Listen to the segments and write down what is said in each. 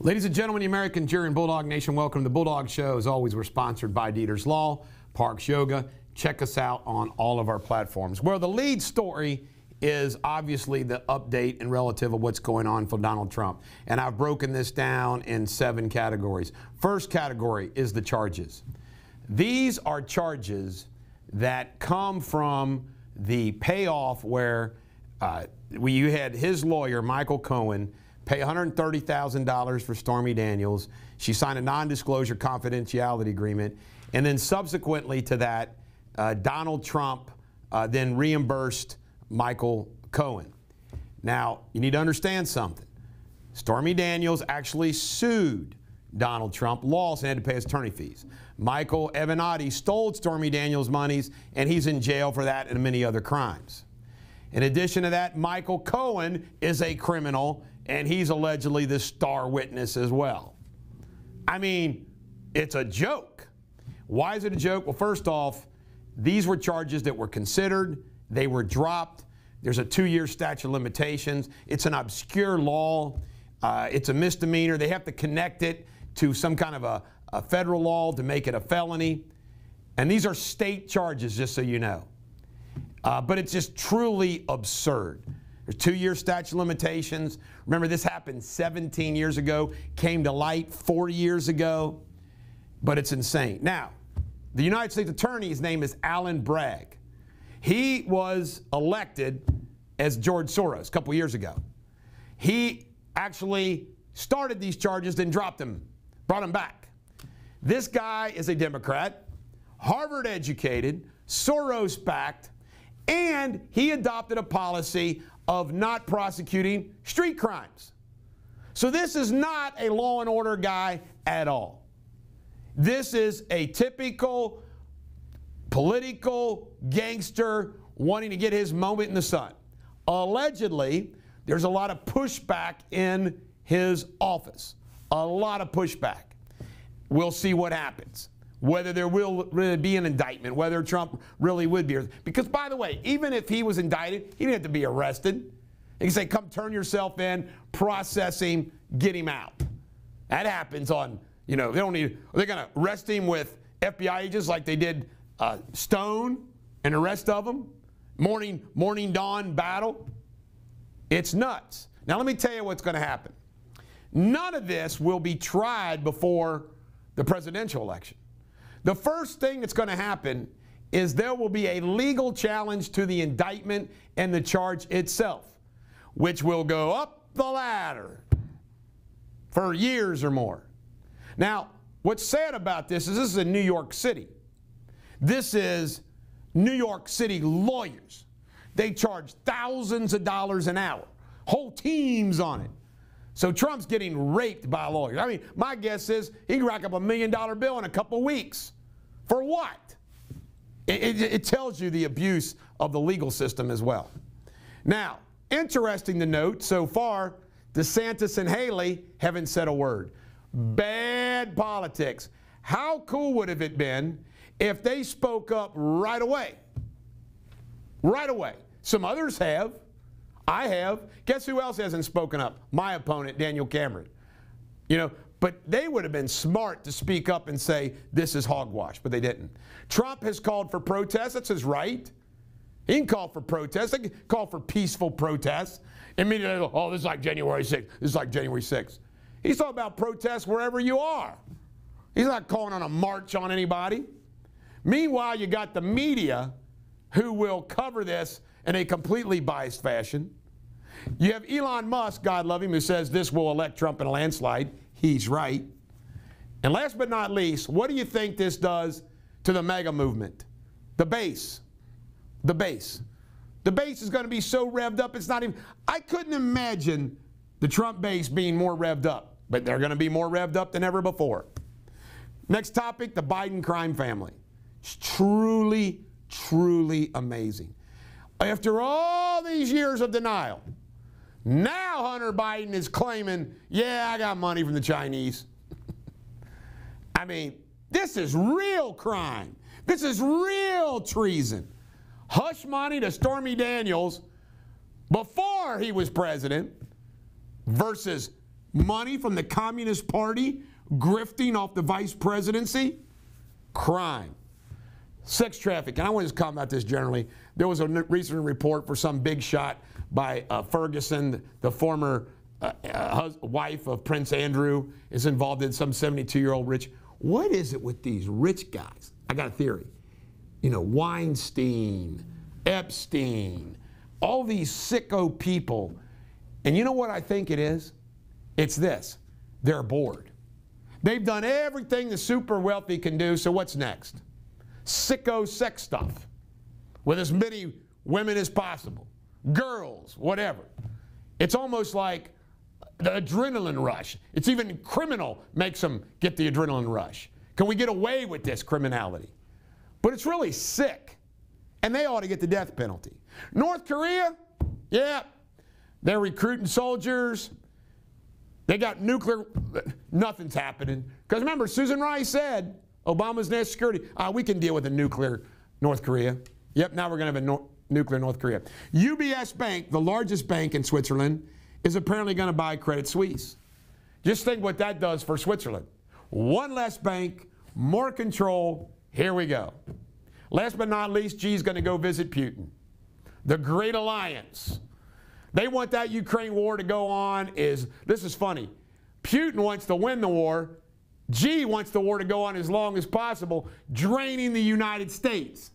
Ladies and gentlemen, the American jury and Bulldog Nation, welcome to the Bulldog Show. As always, we're sponsored by Deters Law, Parks Yoga. Check us out on all of our platforms. Well, the lead story is obviously the update and relative of what's going on for Donald Trump. And I've broken this down in 7 categories. First category is the charges. These are charges that come from the payoff where you had his lawyer, Michael Cohen, pay $130,000 for Stormy Daniels. She signed a non-disclosure confidentiality agreement. And then subsequently to that, Donald Trump then reimbursed Michael Cohen. Now, you need to understand something. Stormy Daniels actually sued Donald Trump, lost, and had to pay his attorney fees. Michael Avenatti stole Stormy Daniels' monies, and he's in jail for that and many other crimes. In addition to that, Michael Cohen is a criminal, and he's allegedly the star witness as well. I mean, it's a joke. Why is it a joke? Well, first off, these were charges that were considered. They were dropped. There's a 2-year statute of limitations. It's an obscure law. It's a misdemeanor. They have to connect it to some kind of a federal law to make it a felony. And these are state charges, just so you know. But it's just truly absurd. There's 2-year statute of limitations. Remember, this happened 17 years ago, came to light 40 years ago, but it's insane. Now, the United States Attorney, his name is Alan Bragg. He was elected as George Soros a couple years ago. He actually started these charges, then dropped them, brought them back. This guy is a Democrat, Harvard educated, Soros backed, and he adopted a policy of not prosecuting street crimes. So this is not a law and order guy at all. This is a typical political gangster wanting to get his moment in the sun. Allegedly, there's a lot of pushback in his office. A lot of pushback. We'll see what happens. Whether there will really be an indictment, whether Trump really would be. Because, by the way, even if he was indicted, he didn't have to be arrested. They can say, come turn yourself in, process him, get him out. That happens on, they don't need, they're going to arrest him with FBI agents like they did Stone and the rest of them. Morning dawn battle. It's nuts. Now, let me tell you what's going to happen. None of this will be tried before the presidential election. The first thing that's going to happen is there will be a legal challenge to the indictment and the charge itself, which will go up the ladder for years or more. Now, what's sad about this is in New York City. This is New York City lawyers. They charge thousands of dollars an hour, whole teams on it. So Trump's getting raped by lawyers. I mean, my guess is he can rack up $1 million bill in a couple of weeks. For what? It tells you the abuse of the legal system as well. Now, interesting to note, so far, DeSantis and Haley haven't said a word. Bad politics. How cool would have it been if they spoke up right away? Right away. Some others have. I have. Guess who else hasn't spoken up? My opponent, Daniel Cameron. But they would have been smart to speak up and say, this is hogwash, but they didn't. Trump has called for protests. That's his right. He can call for protests. They can call for peaceful protests. Immediately, oh, this is like January 6th. This is like January 6th. He's talking about protests wherever you are. He's not calling on a march on anybody. Meanwhile, you got the media who will cover this in a completely biased fashion. You have Elon Musk, God love him, who says this will elect Trump in a landslide. He's right. And last but not least, what do you think this does to the MAGA movement? The base. The base. The base is going to be so revved up, it's not even, I couldn't imagine the Trump base being more revved up, but they're going to be more revved up than ever before. Next topic, the Biden crime family. It's truly, truly amazing. After all these years of denial, now Hunter Biden is claiming, yeah, I got money from the Chinese. I mean, this is real crime. This is real treason. Hush money to Stormy Daniels before he was president versus money from the Communist Party, grifting off the vice presidency, crime. Sex trafficking. I want to comment about this generally. There was a recent report for some big shot by Ferguson, the former wife of Prince Andrew, is involved in some 72-year-old rich. What is it with these rich guys? I got a theory. You know, Weinstein, Epstein, all these sicko people. And you know what I think it is? It's this. They're bored. They've done everything the super wealthy can do, so what's next? Sicko sex stuff with as many women as possible. Girls, whatever. It's almost like the adrenaline rush. It's even criminal makes them get the adrenaline rush. Can we get away with this criminality? But it's really sick. And they ought to get the death penalty. North Korea, yeah, they're recruiting soldiers. They got nuclear, nothing's happening. Because remember, Susan Rice said, Obama's national security, we can deal with a nuclear North Korea. Yep, now we're going to have a nuclear North Korea. UBS Bank, the largest bank in Switzerland, is apparently going to buy Credit Suisse. Just think what that does for Switzerland. One less bank, more control. Here we go. Last but not least, G's going to go visit Putin. The Great Alliance. They want that Ukraine war to go on. This is funny. Putin wants to win the war. G wants the war to go on as long as possible, draining the United States.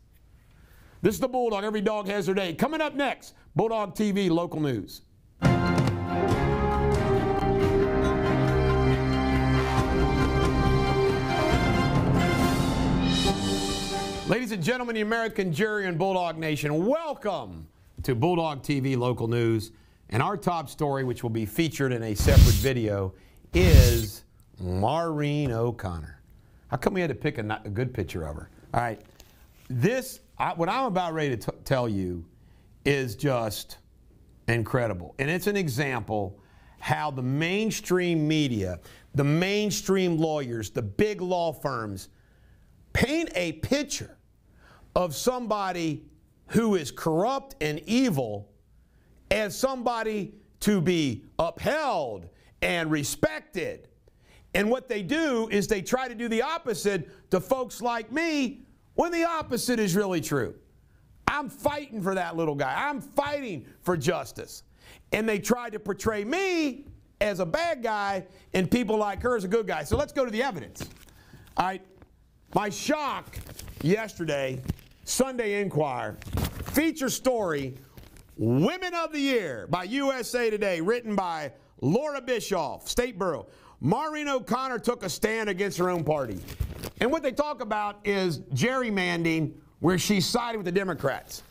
This is the Bulldog. Every dog has their day. Coming up next, Bulldog TV local news. Ladies and gentlemen, the American jury and Bulldog Nation, welcome to Bulldog TV local news. And our top story, which will be featured in a separate video, is Maureen OConnor. How come we had to pick a good picture of her? All right. What I'm about ready to tell you is just incredible. And it's an example how the mainstream media, the mainstream lawyers, the big law firms paint a picture of somebody who is corrupt and evil as somebody to be upheld and respected. And what they do is they try to do the opposite to folks like me when the opposite is really true. I'm fighting for that little guy. I'm fighting for justice. And they tried to portray me as a bad guy and people like her as a good guy. So let's go to the evidence. All right. My shock yesterday, Sunday Inquirer, feature story, Women of the Year by USA Today, written by Laura Bischoff, State Bureau. Maureen OConnor took a stand against her own party. And what they talk about is gerrymandering, where she sided with the Democrats.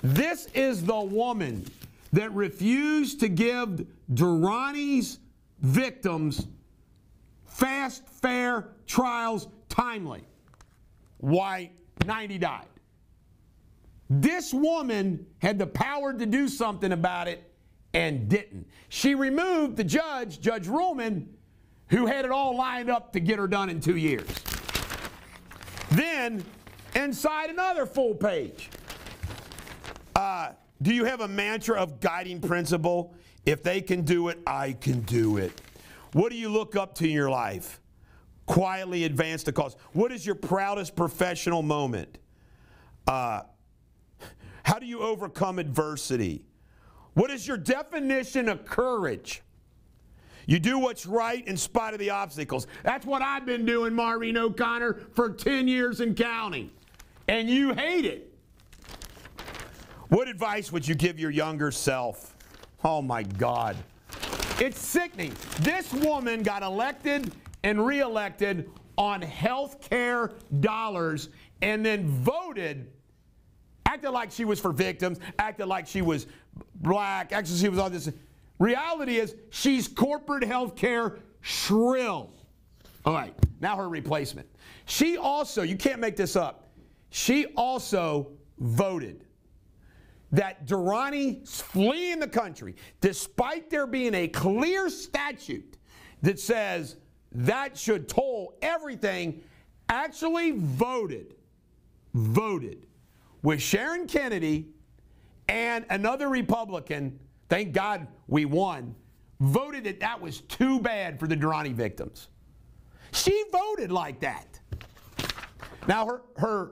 This is the woman that refused to give Durrani's victims fast, fair trials timely. Why 90 died. This woman had the power to do something about it and didn't. She removed the judge, Judge Ruhlman, who had it all lined up to get her done in 2 years. Then, inside another full page, do you have a mantra of guiding principle? If they can do it, I can do it. What do you look up to in your life? Quietly advance the cause. What is your proudest professional moment? How do you overcome adversity? What is your definition of courage? You do what's right in spite of the obstacles. That's what I've been doing, Maureen OConnor, for 10 years and counting. And you hate it. What advice would you give your younger self? Oh, my God. It's sickening. This woman got elected and reelected on health care dollars and then voted, acted like she was for victims, acted like she was black, acted like she was all this. Reality is she's corporate health care shrill. All right, now her replacement. She also, you can't make this up, she also voted that Durrani fleeing the country, despite there being a clear statute that says that should toll everything, actually voted with Sharon Kennedy and another Republican, thank God we won, voted that that was too bad for the Durrani victims. She voted like that. Now, her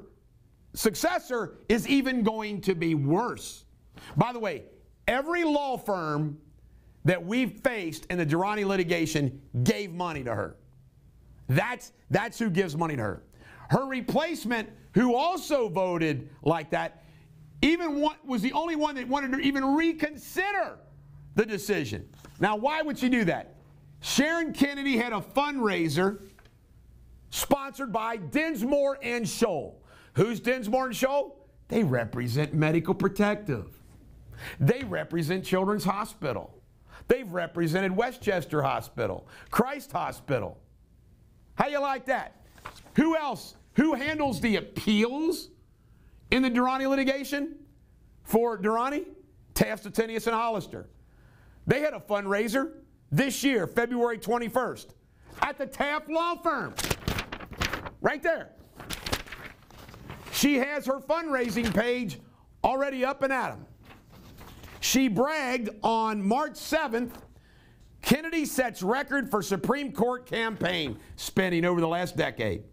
successor is even going to be worse. By the way, every law firm that we've faced in the Durrani litigation gave money to her. That's who gives money to her. Her replacement, who also voted like that, was the only one that wanted to even reconsider the decision. Now, why would she do that? Sharon Kennedy had a fundraiser sponsored by Dinsmore and Scholl. Who's Dinsmore and Scholl? They represent Medical Protective. They represent Children's Hospital. They've represented Westchester Hospital, Christ Hospital. How you like that? Who else? Who handles the appeals in the Durrani litigation for Durrani? Taft, Stettinius, and Hollister. They had a fundraiser this year, February 21st, at the Taft Law Firm. Right there. She has her fundraising page already up and at 'em. She bragged on March 7th, Kennedy sets record for Supreme Court campaign spending over the last decade.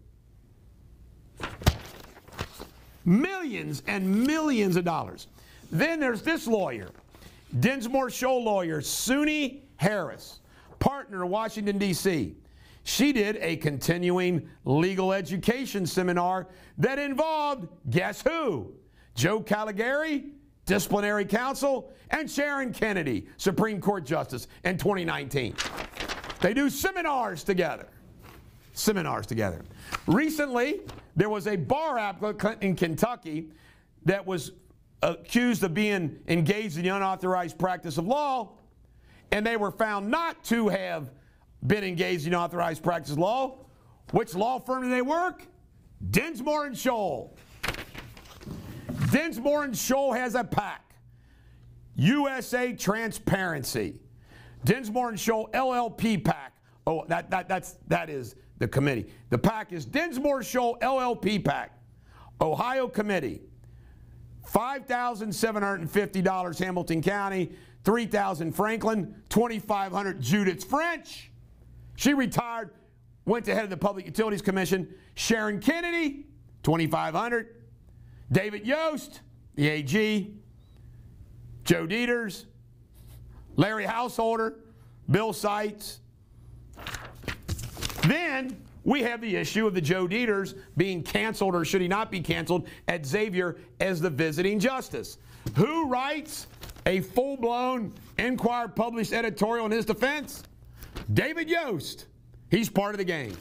Millions and millions of dollars. Then there's this lawyer, Dinsmore Scholl lawyer, Suni Harris, partner in Washington, D.C. She did a continuing legal education seminar that involved, guess who? Joe Caligari, disciplinary counsel, and Sharon Kennedy, Supreme Court Justice, in 2019. They do seminars together. Seminars together. Recently, there was a bar applicant in Kentucky that was accused of being engaged in the unauthorized practice of law, and they were found not to have been engaged in unauthorized practice of law. Which law firm do they work? Dinsmore and Scholl. Dinsmore and Scholl has a PAC, USA Transparency. Dinsmore and Scholl LLP PAC. Oh, that is the committee. The PAC is Dinsmore Scholl LLP PAC. Ohio Committee. $5,750 Hamilton County, $3,000 Franklin, $2,500 Judith French. She retired, went to head of the Public Utilities Commission. Sharon Kennedy, $2,500. David Yost, the AG. Joe Deters. Larry Householder. Bill Seitz. Then we have the issue of the Joe Deters being canceled, or should he not be canceled, at Xavier as the visiting justice. Who writes a full-blown Enquirer published editorial in his defense? David Yost. He's part of the game.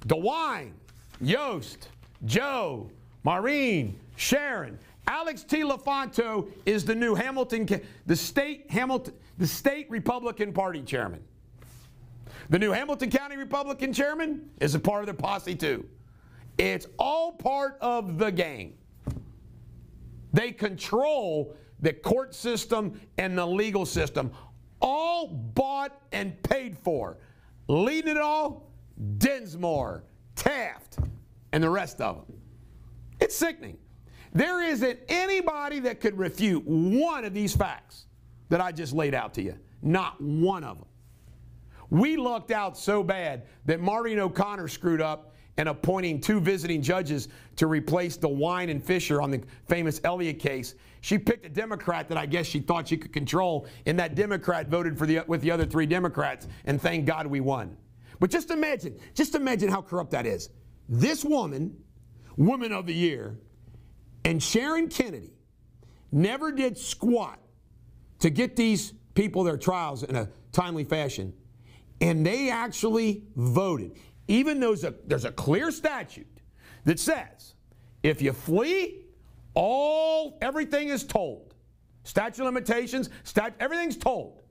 DeWine, Yost, Joe, Maureen, Sharon. Alex T. LaFonto is the new the state Republican Party chairman. The new Hamilton County Republican chairman is a part of the posse too. It's all part of the game. They control the court system and the legal system, all bought and paid for. Leading it all, Dinsmore, Taft, and the rest of them. It's sickening. There isn't anybody that could refute one of these facts that I just laid out to you. Not one of them. We lucked out so bad that Maureen OConnor screwed up in appointing 2 visiting judges to replace DeWine and Fisher on the famous Elliott case. She picked a Democrat that I guess she thought she could control, and that Democrat voted with the other 3 Democrats, and thank God we won. But just imagine how corrupt that is. This woman of the year, and Sharon Kennedy never did squat to get these people their trials in a timely fashion. And they actually voted. Even though there's a clear statute that says if you flee, everything is told. Statute of limitations, everything's told.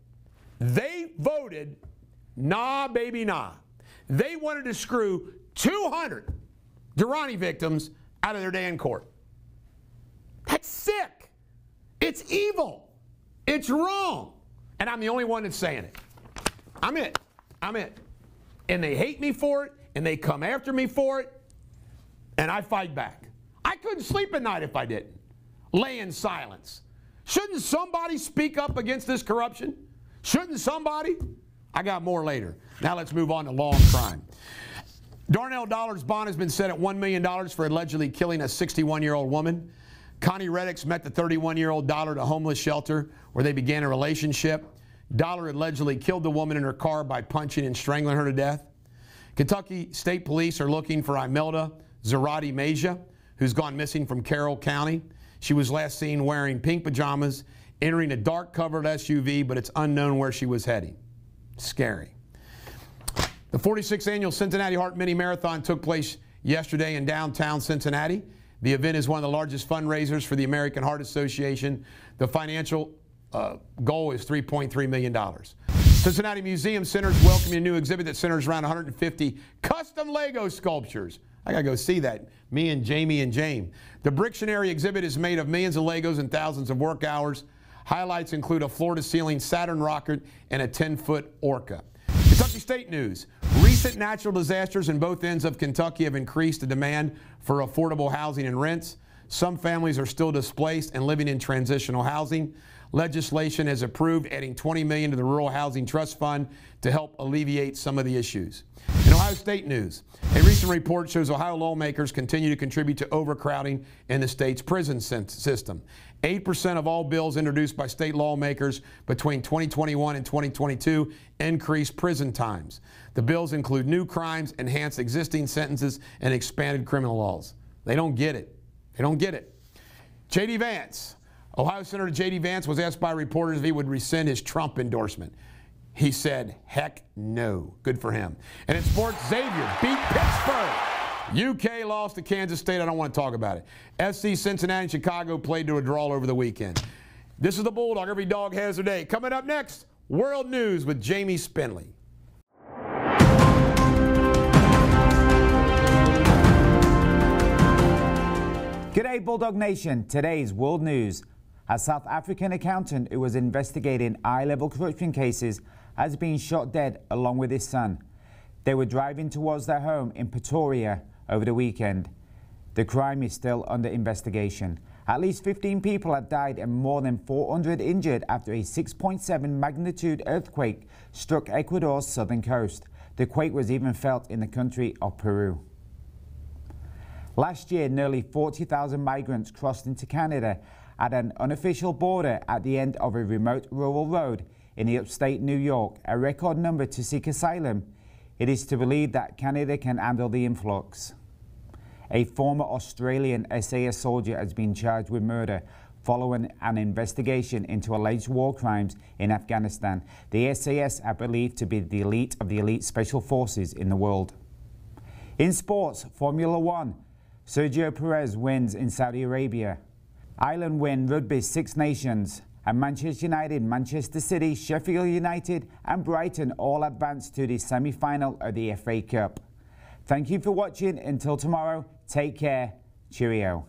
They voted, nah, baby, nah. They wanted to screw 200 Durrani victims out of their day in court. That's sick. It's evil. It's wrong. And I'm the only one that's saying it. I'm it. And they hate me for it, and they come after me for it, and I fight back. I couldn't sleep at night if I didn't. Lay in silence. Shouldn't somebody speak up against this corruption? Shouldn't somebody? I got more later. Now let's move on to law and crime. Darnell Dollar's bond has been set at $1 million for allegedly killing a 61-year-old woman. Connie Reddix met the 31-year-old Dollar at a homeless shelter where they began a relationship. Dollar allegedly killed the woman in her car by punching and strangling her to death. Kentucky State Police are looking for Imelda Zarate Majia, who's gone missing from Carroll County. She was last seen wearing pink pajamas, entering a dark covered SUV, but it's unknown where she was heading. Scary. The 46th annual Cincinnati Heart Mini Marathon took place yesterday in downtown Cincinnati. The event is one of the largest fundraisers for the American Heart Association. The financial goal is $3.3 million. Cincinnati Museum Center is welcoming a new exhibit that centers around 150 custom Lego sculptures. I gotta go see that. Me and Jamie and James. The Brictionary exhibit is made of millions of Legos and thousands of work hours. Highlights include a floor-to-ceiling Saturn rocket and a 10-foot orca. Kentucky State News. Recent natural disasters in both ends of Kentucky have increased the demand for affordable housing and rents. Some families are still displaced and living in transitional housing. Legislation has approved adding $20 million to the Rural Housing Trust Fund to help alleviate some of the issues. In Ohio State News, a recent report shows Ohio lawmakers continue to contribute to overcrowding in the state's prison system. 8% of all bills introduced by state lawmakers between 2021 and 2022 increased prison times. The bills include new crimes, enhanced existing sentences, and expanded criminal laws. They don't get it. They don't get it. J.D. Vance. Ohio Senator J.D. Vance was asked by reporters if he would rescind his Trump endorsement. He said, heck no. Good for him. And in sports, Xavier beat Pittsburgh. UK lost to Kansas State. I don't want to talk about it. SC Cincinnati and Chicago played to a draw over the weekend. This is the Bulldog. Every dog has their day. Coming up next, World News with Jamie Spindley. G'day Bulldog Nation. Today's World News. A South African accountant who was investigating high-level corruption cases has been shot dead along with his son. They were driving towards their home in Pretoria over the weekend. The crime is still under investigation. At least 15 people have died and more than 400 injured after a 6.7 magnitude earthquake struck Ecuador's southern coast. The quake was even felt in the country of Peru. Last year, nearly 40,000 migrants crossed into Canada at an unofficial border at the end of a remote rural road in the upstate New York, a record number to seek asylum. It is to believe that Canada can handle the influx. A former Australian SAS soldier has been charged with murder following an investigation into alleged war crimes in Afghanistan. The SAS are believed to be the elite of the elite special forces in the world. In sports, Formula One, Sergio Perez wins in Saudi Arabia. Ireland win Rugby's Six Nations, and Manchester United, Manchester City, Sheffield United and Brighton all advanced to the semi-final of the FA Cup. Thank you for watching. Until tomorrow, take care. Cheerio.